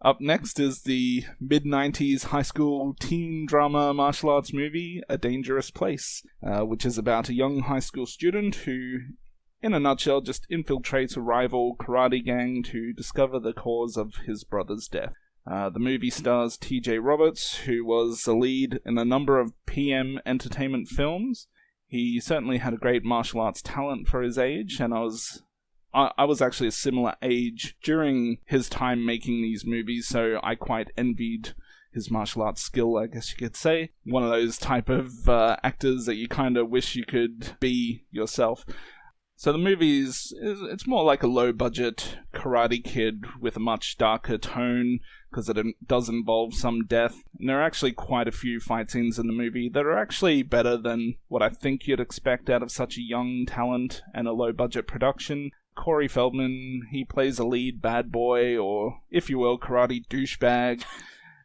Up next is the mid-90s high school teen drama martial arts movie, A Dangerous Place, which is about a young high school student who, in a nutshell, just infiltrates a rival karate gang to discover the cause of his brother's death. The movie stars T.J. Roberts, who was the lead in a number of PM Entertainment films. He certainly had a great martial arts talent for his age, and I was actually a similar age during his time making these movies, so I quite envied his martial arts skill, I guess you could say. One of those type of actors that you kind of wish you could be yourself. So the movie it's more like a low-budget Karate Kid with a much darker tone, because it does involve some death. And there are actually quite a few fight scenes in the movie that are actually better than what I think you'd expect out of such a young talent and a low-budget production. Corey Feldman, he plays a lead bad boy, or, if you will, karate douchebag,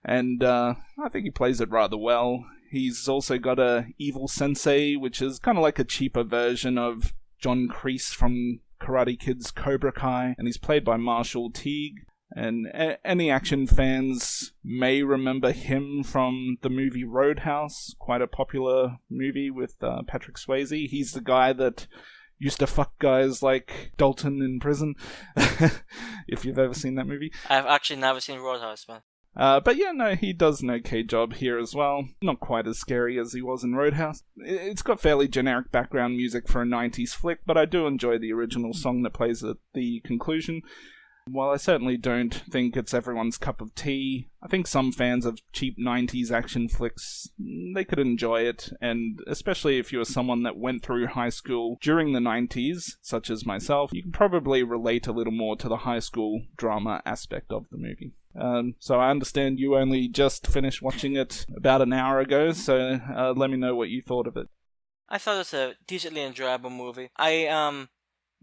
and I think he plays it rather well. He's also got a evil sensei, which is kind of like a cheaper version of John Kreese from Karate Kid's Cobra Kai, and he's played by Marshall Teague. And any action fans may remember him from the movie Roadhouse, quite a popular movie with Patrick Swayze. He's the guy that used to fuck guys like Dalton in prison, if you've ever seen that movie. I've actually never seen Roadhouse, man. But yeah, no, he does an okay job here as well. Not quite as scary as he was in Roadhouse. It's got fairly generic background music for a 90s flick, but I do enjoy the original song that plays at the conclusion. While I certainly don't think it's everyone's cup of tea, I think some fans of cheap 90s action flicks, they could enjoy it, and especially if you were someone that went through high school during the 90s, such as myself, you can probably relate a little more to the high school drama aspect of the movie. So I understand you only just finished watching it about an hour ago, so let me know what you thought of it. I thought it was a decently enjoyable movie.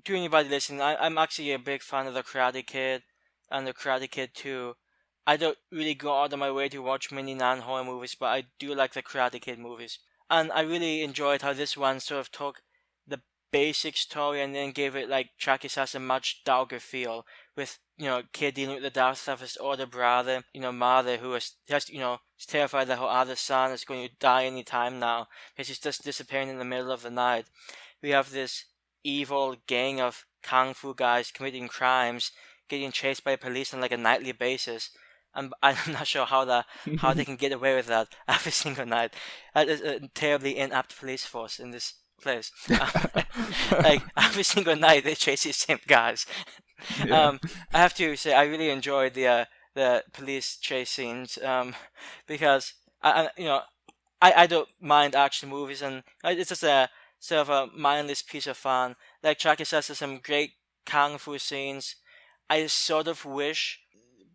To anybody listening, I'm actually a big fan of The Karate Kid and The Karate Kid 2. I don't really go out of my way to watch many non-horror movies, but I do like the Karate Kid movies. And I really enjoyed how this one sort of took the basic story and then gave it, like Chucky says, a much darker feel. With, kid dealing with the death of his older brother, mother who is just, is terrified that her other son is going to die any time now, because he's just disappearing in the middle of the night. We have this evil gang of kung fu guys committing crimes, getting chased by police on like a nightly basis, and I'm not sure how they can get away with that every single night. That is a terribly inept police force in this place. Like every single night they chase these same guys. Yeah. I have to say I really enjoyed the police chase scenes because I don't mind action movies, and it's just a sort of a mindless piece of fun. Like Chucky says, there's some great kung fu scenes. I sort of wish,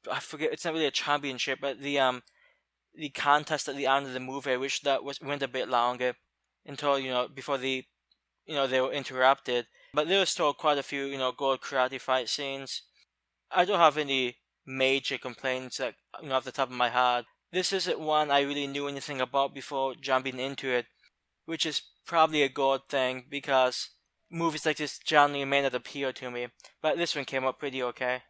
I forget, it's not really a championship, but the contest at the end of the movie, I wish that went a bit longer until, before they were interrupted. But there were still quite a few, good karate fight scenes. I don't have any major complaints, like, off the top of my head. This isn't one I really knew anything about before jumping into it, which is probably a good thing, because movies like this generally may not appeal to me, but this one came out pretty okay.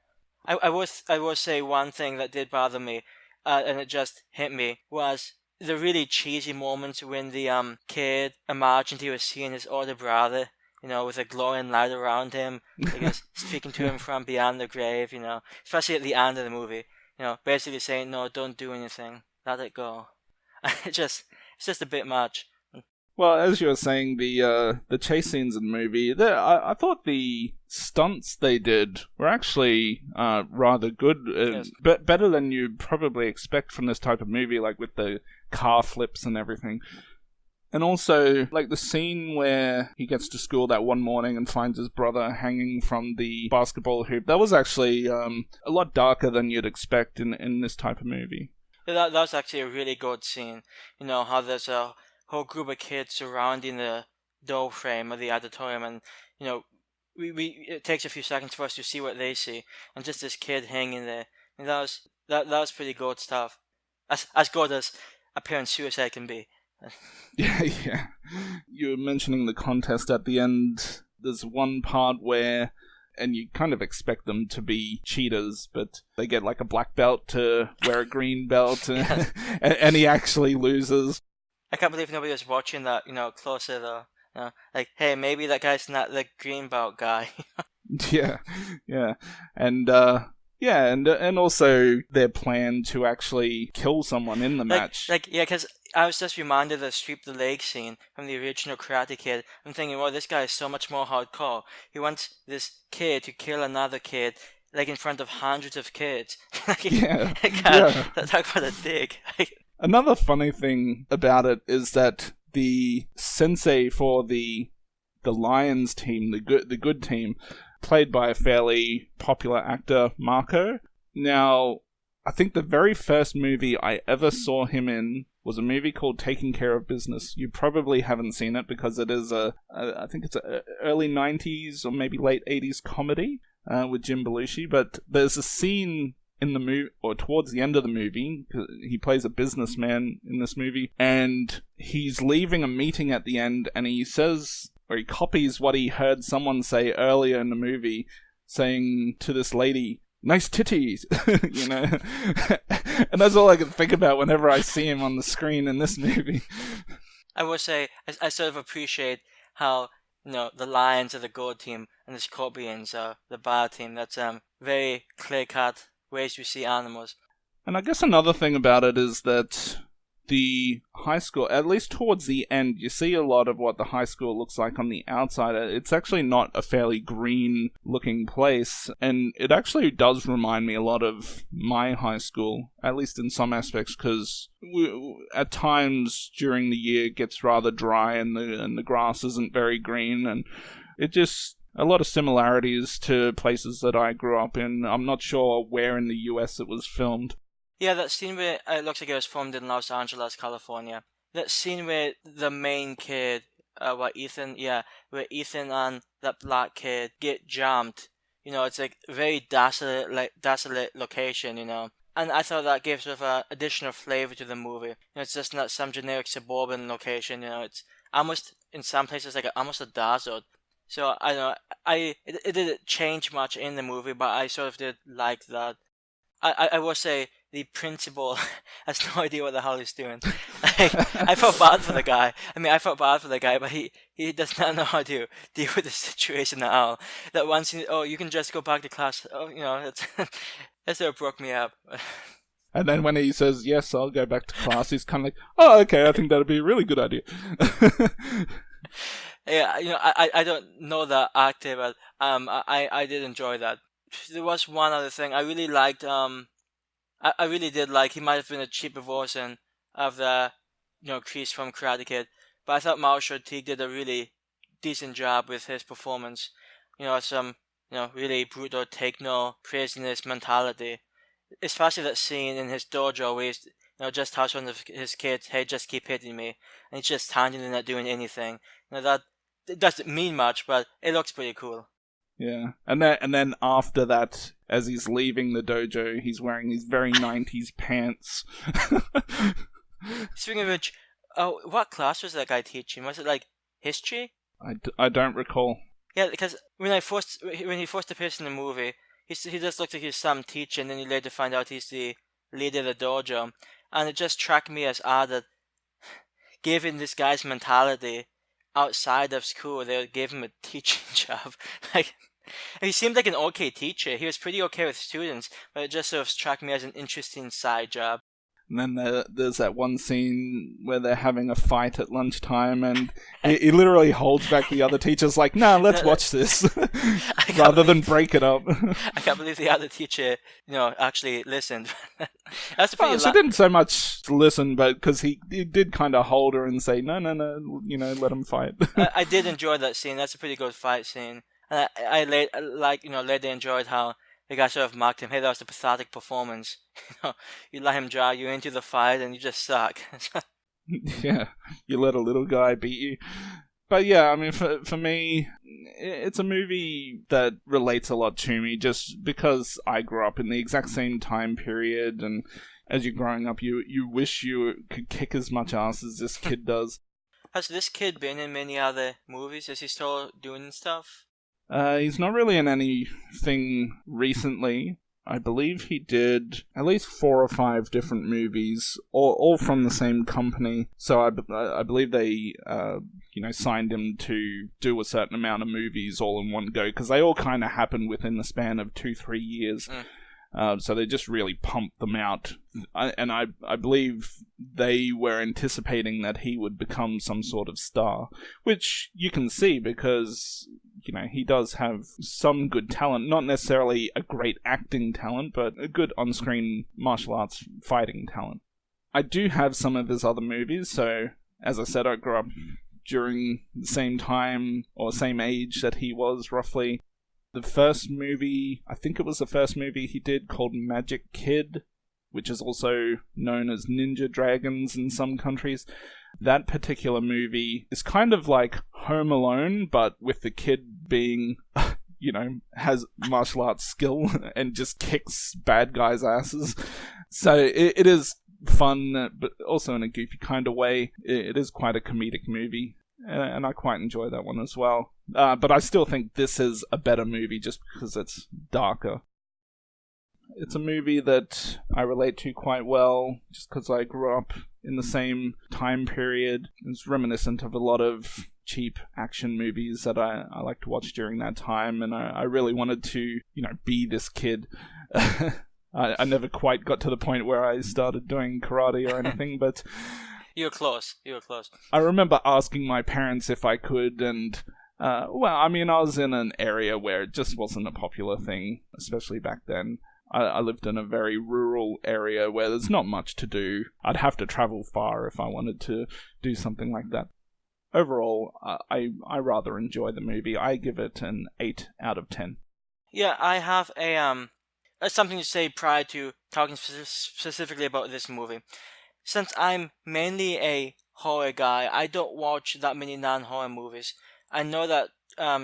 I will say one thing that did bother me, and it just hit me, was the really cheesy moments when the kid imagined he was seeing his older brother, with a glowing light around him, I guess, speaking to him from beyond the grave, especially at the end of the movie, basically saying, no, don't do anything, let it go. It's just a bit much. Well, as you were saying, the chase scenes in the movie, I thought the stunts they did were actually rather good, Yes. better than you'd probably expect from this type of movie, like with the car flips and everything. And also, like the scene where he gets to school that one morning and finds his brother hanging from the basketball hoop, that was actually a lot darker than you'd expect in this type of movie. That was actually a really good scene. How there's a whole group of kids surrounding the door frame of the auditorium, and it takes a few seconds for us to see what they see, and just this kid hanging there. And that was pretty good stuff, as good as apparent suicide can be. Yeah. You were mentioning the contest at the end. There's one part where and you kind of expect them to be cheaters, but they get like a black belt to wear a green belt, and he actually loses. I can't believe nobody was watching that, closer though. Like, hey, maybe that guy's not the green belt guy. Yeah, and and also their plan to actually kill someone in the match. Because I was just reminded of the sweep the leg scene from the original Karate Kid. I'm thinking, well, this guy is so much more hardcore. He wants this kid to kill another kid, like in front of hundreds of kids. Talk about a dick. Another funny thing about it is that the sensei for the Lions team, the good team, played by a fairly popular actor, Marco. Now, I think the very first movie I ever saw him in was a movie called Taking Care of Business. You probably haven't seen it because it is I think it's a early 90s or maybe late 80s comedy with Jim Belushi, but there's a scene in the movie, or towards the end of the movie, he plays a businessman in this movie, and he's leaving a meeting at the end, and he says, or he copies what he heard someone say earlier in the movie, saying to this lady, "Nice titties," and that's all I can think about whenever I see him on the screen in this movie. I will say, I sort of appreciate how, the Lions are the good team, and the Scorpions are the bad team. That's very clear-cut ways we see animals. And I guess another thing about it is that the high school, at least towards the end, you see a lot of what the high school looks like on the outside. It's actually not a fairly green looking place, and it actually does remind me a lot of my high school, at least in some aspects, because at times during the year it gets rather dry and the grass isn't very green, and it just a lot of similarities to places that I grew up in. I'm not sure where in the US it was filmed. Yeah, that scene where it looks like it was filmed in Los Angeles, California. That scene where the main kid, where Ethan and that black kid get jumped. It's like very desolate location, And I thought that gave sort of an additional flavor to the movie. It's just not some generic suburban location. It's almost in some places like almost a desert. So I don't know. It didn't change much in the movie, but I sort of did like that. I will say the principal has no idea what the hell he's doing. I felt bad for the guy. But he does not know how to deal with the situation at all. That once you can just go back to class. That sort of broke me up. And then when he says, "Yes, I'll go back to class," he's kind of like, "Oh, okay, I think that'd be a really good idea." Yeah, I don't know that actor, but I did enjoy that. There was one other thing I really liked. I really did like. He might have been a cheaper version of the Chris from Karate Kid, but I thought Marshall Teague did a really decent job with his performance. Some really brutal, take no prisoners mentality, especially that scene in his dojo where he's just tells one of his kids, "Hey, just keep hitting me," and he's just standing there not doing anything. That it doesn't mean much, but it looks pretty cool. Yeah, and then after that, as he's leaving the dojo, he's wearing these very 90s pants. Speaking of which, what class was that guy teaching? Was it like history? I don't recall. Yeah, because when he first appears in the movie, he just looks like he's some teacher, and then you later find out he's the leader of the dojo, and it just struck me as odd that, given this guy's mentality, outside of school, they gave him a teaching job. He seemed like an okay teacher. He was pretty okay with students, but it just sort of struck me as an interesting side job. And then there's that one scene where they're having a fight at lunchtime, and he literally holds back the other teachers like, "Nah, let's watch this," rather than break it up. I can't believe the other teacher, actually listened. That's pretty. She didn't so much listen, but because he did kind of hold her and say, "No, let him fight." I did enjoy that scene. That's a pretty good fight scene, and I later enjoyed how the guy sort of mocked him. "Hey, that was a pathetic performance. You let him drag you into the fight, and you just suck." Yeah, you let a little guy beat you. But yeah, I mean, for me, it's a movie that relates a lot to me, just because I grew up in the exact same time period, and as you're growing up, you wish you could kick as much ass as this kid does. Has this kid been in many other movies? Is he still doing stuff? He's not really in anything recently. I believe he did at least 4 or 5 different movies, all from the same company. So I believe they, signed him to do a certain amount of movies all in one go, because they all kind of happened within the span of 2-3 years. So they just really pumped them out. And I believe they were anticipating that he would become some sort of star, which you can see because, he does have some good talent. Not necessarily a great acting talent, but a good on-screen martial arts fighting talent. I do have some of his other movies, so as I said, I grew up during the same time or same age that he was, roughly. The first movie, I think it was the first movie he did, called Magic Kid, which is also known as Ninja Dragons in some countries. That particular movie is kind of like Home Alone, but with the kid being, has martial arts skill and just kicks bad guys' asses. So it is fun, but also in a goofy kind of way. It is quite a comedic movie, and I quite enjoy that one as well. But I still think this is a better movie just because it's darker. It's a movie that I relate to quite well, just because I grew up in the same time period. It's reminiscent of a lot of cheap action movies that I like to watch during that time, and I really wanted to, be this kid. I never quite got to the point where I started doing karate or anything, but... You were close. I remember asking my parents if I could, and... I was in an area where it just wasn't a popular thing, especially back then. I lived in a very rural area where there's not much to do. I'd have to travel far if I wanted to do something like that. Overall, I rather enjoy the movie. I give it an 8 out of 10. Yeah, I have something to say prior to talking specifically about this movie. Since I'm mainly a horror guy, I don't watch that many non-horror movies. I know that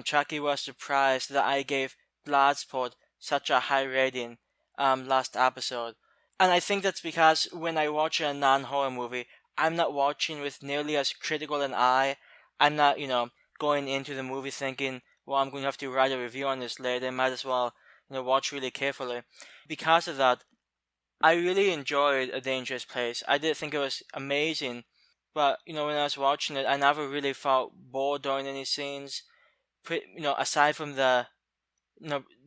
Chucky was surprised that I gave Bloodsport such a high rating last episode. And I think that's because when I watch a non-horror movie, I'm not watching with nearly as critical an eye. I'm not, going into the movie thinking, well, I'm going to have to write a review on this later. I might as well, watch really carefully. Because of that, I really enjoyed A Dangerous Place. I did think it was amazing. But, when I was watching it, I never really felt bored during any scenes. Aside from the,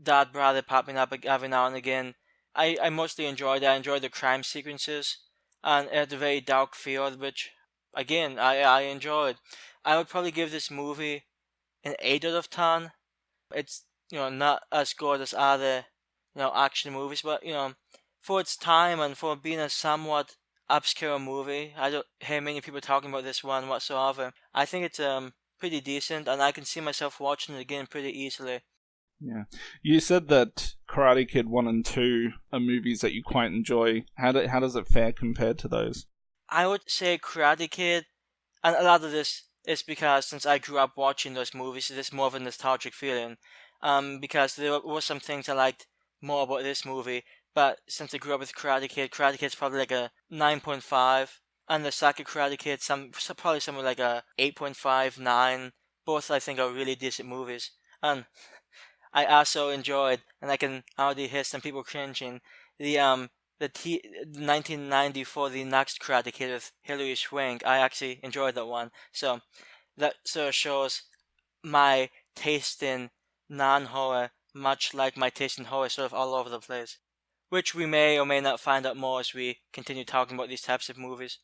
dad brother popping up every now and again, I mostly enjoyed it. I enjoyed the crime sequences, and it had a very dark feel, which, again, I enjoyed. I would probably give this movie an 8 out of 10. It's, not as good as other, action movies, but, for its time and for being a somewhat obscure movie, I don't hear many people talking about this one whatsoever. I think it's pretty decent, and I can see myself watching it again pretty easily. Yeah. You said that Karate Kid 1 and 2 are movies that you quite enjoy. How does it fare compared to those? I would say Karate Kid, and a lot of this is because since I grew up watching those movies, it is more of a nostalgic feeling. Because there were some things I liked more about this movie, but since I grew up with Karate Kid's probably like a 9.5, and the second Karate Kid, probably somewhere like a 8.5, 9. Both I think are really decent movies. And I also enjoyed, and I can already hear some people cringing, the 1994 The Next Karate Kid with Hilary Swank. I actually enjoyed that one. So that sort of shows my taste in non-horror, much like my taste in horror, sort of all over the place. Which we may or may not find out more as we continue talking about these types of movies.